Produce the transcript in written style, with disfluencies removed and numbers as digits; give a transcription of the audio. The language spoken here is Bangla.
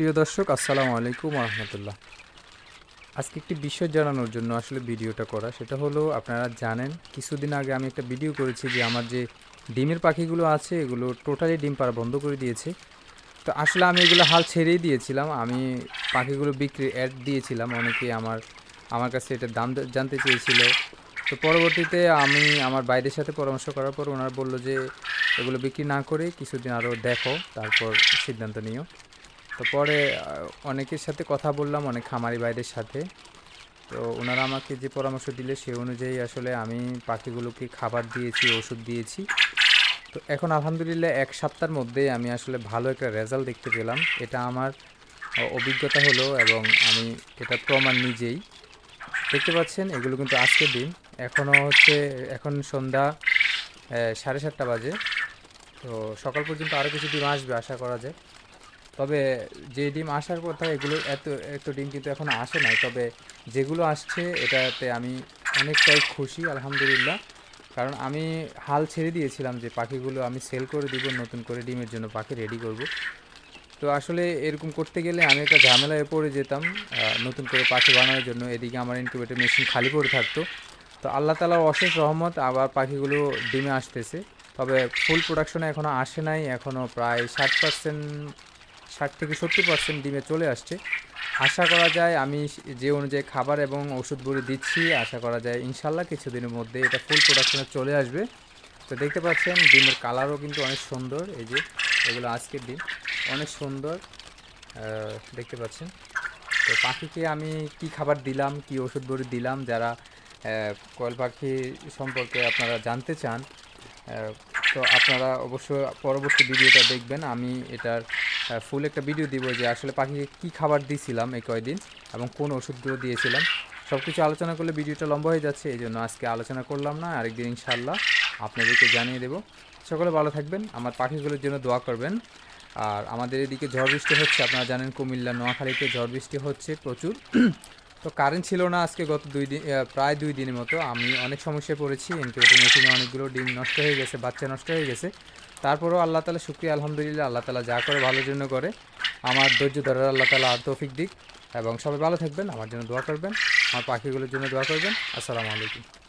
প্রিয় দর্শক, আসসালামু আলাইকুম রহমতুল্লাহ। আজকে একটি বিষয় জানানোর জন্য আসলে ভিডিওটা করা, সেটা হলো আপনারা জানেন কিছুদিন আগে আমি একটা ভিডিও করেছি যে আমার যে ডিমের পাখিগুলো আছে এগুলো টোটালি ডিম পাড়া বন্ধ করে দিয়েছে। তো আসলে আমি এগুলো হাল ছেড়েই দিয়েছিলাম। আমি পাখিগুলো বিক্রির অ্যাড দিয়েছিলাম, অনেকে আমার কাছে এটার দাম জানতে চেয়েছিল। তো পরবর্তীতে আমি আমার বাইরের সাথে পরামর্শ করার পর ওনারা বলল যে এগুলো বিক্রি না করে কিছুদিন আরও দেখো, তারপর সিদ্ধান্ত নিও। তো পরে অনেকের সাথে কথা বললাম, অনেক খামারি ভাইদের সাথে। তো ওনারা আমাকে যে পরামর্শ দিলে সে অনুযায়ী আসলে আমি পাখিগুলোকে খাবার দিয়েছি, ওষুধ দিয়েছি। তো এখন আলহামদুলিল্লাহ 1 সপ্তাহের মধ্যেই আমি আসলে ভালো একটা রেজাল্ট দেখতে পেলাম। এটা আমার অভিজ্ঞতা হলো এবং আমি এটা প্রমাণ নিজেই। দেখতে পাচ্ছেন এগুলো কিন্তু আজকের দিন, এখনও হচ্ছে, এখন সন্ধ্যা 7:30 বাজে। তো সকাল পর্যন্ত আরও কিছু ডিম আসবে আশা করা যায়। তবে যে ডিম আসার কথা এগুলো এত এত ডিম কিন্তু এখনও আসে নাই, তবে যেগুলো আসছে এটাতে আমি অনেকটাই খুশি আলহামদুলিল্লাহ। কারণ আমি হাল ছেড়ে দিয়েছিলাম যে পাখিগুলো আমি সেল করে দিব, নতুন করে ডিমের জন্য পাখি রেডি করব। তো আসলে এরকম করতে গেলে আমি একটা ঝামেলায় পড়ে যেতাম নতুন করে পাখি বানানোর জন্য। এদিকে আমার ইনকিউবেটর মেশিন খালি পড়ে থাকতো। তো আল্লাহ তাআলার অশেষ রহমত, আবার পাখিগুলো ডিমে আসতেছে। তবে ফুল প্রোডাকশনে এখনও আসে নাই, এখনও প্রায় 60%, 60 থেকে 70% ডিমে চলে আসছে। আশা করা যায় আমি যে অনুযায়ী খাবার এবং ওষুধগুলো দিচ্ছি, আশা করা যায় ইনশাল্লাহ কিছুদিনের মধ্যে এটা ফুল প্রোডাকশনে চলে আসবে। তো দেখতে পাচ্ছেন ডিমের কালারও কিন্তু অনেক সুন্দর। এই যে এগুলো আজকের ডিম, অনেক সুন্দর দেখতে পাচ্ছেন। তো পাখিকে আমি কি খাবার দিলাম, কি ওষুধ বড়ি দিলাম, যারা কোয়েল পাখি সম্পর্কে আপনারা জানতে চান, আহ, তো আপনারা অবশ্যই পরবর্তী ভিডিওটা দেখবেন। আমি এটার ফুল একটা ভিডিও দিব যে আসলে পাখিকে কী খাবার দিয়েছিলাম এই কয়দিন এবং কোন ওষুধগুলো দিয়েছিলাম। সব কিছু আলোচনা করলে ভিডিওটা লম্বা হয়ে যাচ্ছে, এই জন্য আজকে আলোচনা করলাম না, আরেকদিন ইনশাল্লাহ আপনাদেরকে জানিয়ে দেবো। সকলে ভালো থাকবেন, আমার পাখিগুলোর জন্য দোয়া করবেন। আর আমাদের এদিকে ঝড় বৃষ্টি হচ্ছে, আপনারা জানেন কুমিল্লা নোয়াখালীতে ঝড় বৃষ্টি হচ্ছে প্রচুর। তো কারেন্ট ছিল না আজকে গত 2 দিন, প্রায় 2 দিনের মতো আমি অনেক সমস্যায় পড়েছি। ইনকিউবেটর মেশিনে অনেকগুলো ডিম নষ্ট হয়ে গেছে, বাচ্চা নষ্ট হয়ে গেছে। তারপরেও আল্লাহ তাআলা শুকরিয়া আলহামদুলিল্লাহ, আল্লাহ তাআলা যা করে ভালোর জন্য করে। আমার ধৈর্য ধরার আল্লাহ তাআলা আর তৌফিক দিক। এবং সবাই ভালো থাকবেন, আমার জন্য দোয়া করবেন, আমার পাখিগুলোর জন্য দোয়া করবেন। আসসালামু আলাইকুম।